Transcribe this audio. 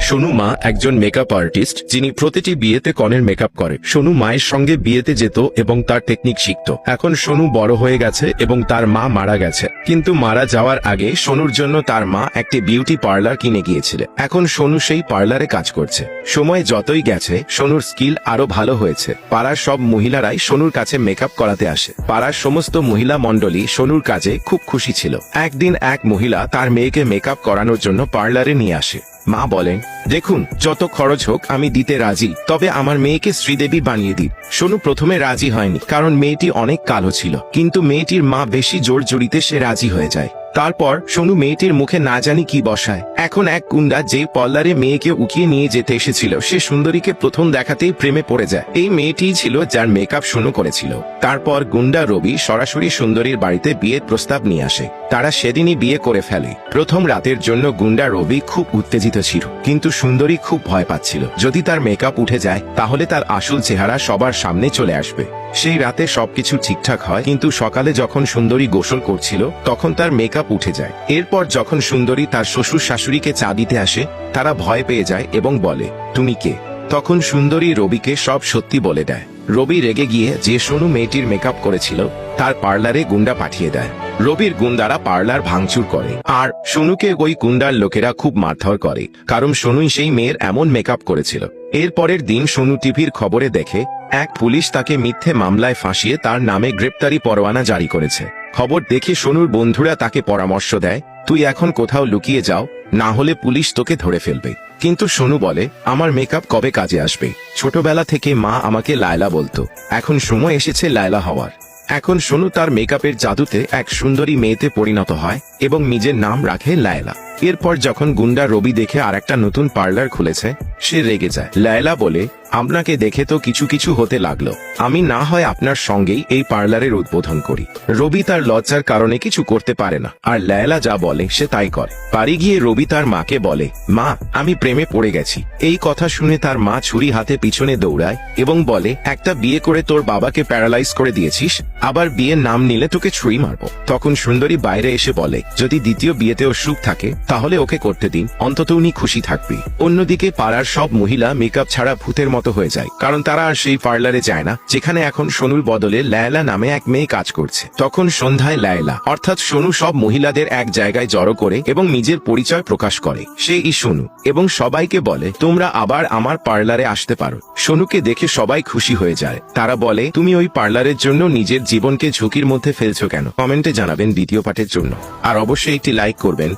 সোনু মা একজন makeup artist, যিনি প্রতিটি বিয়েতে কনের মেকআপ করে। সোনু মায়ের সঙ্গে বিয়েতে যেত এবং তার টেকনিক শিখত। এখন সোনু বড় হয়ে গেছে এবং তার মা মারা গেছে, কিন্তু মারা যাওয়ার আগে সোনুর জন্য তার মা একটি বিউটি পার্লার কিনে গিয়েছিল। এখন সোনু সেই পার্লারে কাজ করছে। সময় যতই গেছে সোনুর স্কিল আরো ভালো হয়েছে। পাড়ার সব মহিলারাই সোনুর কাছে মেকআপ করাতে আসে। পাড়ার সমস্ত মহিলা মণ্ডলী সোনুর কাজে খুব খুশি ছিল। একদিন এক মহিলা তার মেয়েকে মেকআপ করানোর জন্য পার্লারে নিয়ে আসে। মা বলেন, দেখুন, যত খরচ হোক আমি দিতে রাজি, তবে আমার মেয়েকে শ্রীদেবী বানিয়ে দিন। সোনু প্রথমে রাজি হয়নি, কারণ মেয়েটি অনেক কালো ছিল, কিন্তু মেয়েটির মা বেশি জোর জড়িতে সে রাজি হয়ে যায়। তারপর সোনু মেয়েটির মুখে না জানি কি বসায়। এখন এক গুন্ডা যে পার্লারে মেয়েকে উকিয়ে নিয়ে যেতে এসেছিল, সে সুন্দরীকে প্রথম দেখাতেই প্রেমে পড়ে যায়। এই মেয়েটিই ছিল যার মেকআপ সোনু করেছিল। তারপর গুন্ডা রবি সরাসরি সুন্দরীর বাড়িতে বিয়ের প্রস্তাব নিয়ে আসে। তারা সেদিনই বিয়ে করে ফেলে। প্রথম রাতের জন্য গুন্ডা রবি খুব উত্তেজিত ছিল, কিন্তু সুন্দরী খুব ভয় পাচ্ছিল যদি তার মেকআপ উঠে যায় তাহলে তার আসল চেহারা সবার সামনে চলে আসবে। সেই রাতে সবকিছু ঠিকঠাক হয়, কিন্তু সকালে যখন সুন্দরী গোসল করছিল তখন তার মেকআপ উঠে যায়। এরপর যখন সুন্দরী তার শ্বশুর শাশুড়িকে চা দিতে আসে, তারা ভয় পেয়ে যায় এবং বলে, তুমি কে? তখন সুন্দরী রবিকে সব সত্যি বলে দেয়। রবি রেগে গিয়ে যে সোনু মেয়েটির মেকআপ করেছিল তার পার্লারে গুন্ডা পাঠিয়ে দেয়। রবির গুন্ডারা পার্লার ভাঙচুর করে, আর সোনুকে ওই গুন্ডার লোকেরা খুব মারধর করে, কারণ সোনুই সেই মেয়ের এমন মেকআপ করেছিল। এর পরের দিন সোনু টিভির খবরে দেখে এক পুলিশ তাকে মিথ্যে মামলায় ফাঁসিয়ে তার নামে গ্রেপ্তারি পরোয়ানা জারি করেছে। খবর দেখে সোনুর বন্ধুরা তাকে পরামর্শ দেয়, তুই এখন কোথাও লুকিয়ে যাও, না হলে পুলিশ তোকে ধরে ফেলবে। কিন্তু সোনু বলে, আমার মেকআপ কবে কাজে আসবে? ছোটবেলা থেকে মা আমাকে লায়লা বলতো, এখন সময় এসেছে লায়লা হওয়ার। এখন সোনু তার মেকআপের জাদুতে এক সুন্দরী মেয়েতে পরিণত হয় এবং নিজের নাম রাখে লায়লা। এরপর যখন গুন্ডা রবি দেখে আরেকটা নতুন পার্লার খুলেছে, সে রেগে যায়। লায়লা বলে, আপনাকে দেখে তো কিছু কিছু হতে লাগলো, আমি না হয় আপনার সঙ্গেই এই পার্লারের উদ্বোধন করি। রবি তার লজ্জার কারণে কিছু করতে পারে না, আর লায়লা যা বলে সে তাই করে। বাড়ি গিয়ে রবি তার মাকে বলে, মা, আমি প্রেমে পড়ে গেছি। এই কথা শুনে তার মা ছুরি হাতে পিছনে দৌড়ায় এবং বলে, একটা বিয়ে করে তোর বাবাকে প্যারালাইজ করে দিয়েছিস, আবার বিয়ের নাম নিলে তোকে ছুরি মারবো। তখন সুন্দরী বাইরে এসে বলে, যদি দ্বিতীয় বিয়েতেও সুখ থাকে তাহলে ওকে করতে দিন, অন্তত উনি খুশি থাকবে। অন্যদিকে পাড়ার সব মহিলা মেকআপ ছাড়া ভূতের মতো হয়ে যায়, কারণ তারা আর সেই পার্লারে যায় না যেখানে এখন সোনুর বদলে লায়লা নামে এক মেয়ে কাজ করছে। তখন সন্ধ্যায় লায়লা অর্থাৎ সোনু সব মহিলাদের এক জায়গায় জড়ো করে এবং নিজের পরিচয় প্রকাশ করে, সেই সোনু, এবং সবাইকে বলে, তোমরা আবার আমার পার্লারে আসতে পারো। সোনুকে দেখে সবাই খুশি হয়ে যায়। তারা বলে, তুমি ওই পার্লারের জন্য নিজের জীবনকে ঝুঁকির মধ্যে ফেলছো কেন? কমেন্টে জানাবেন দ্বিতীয় পার্টের জন্য, আর অবশ্যই একটি লাইক করবেন।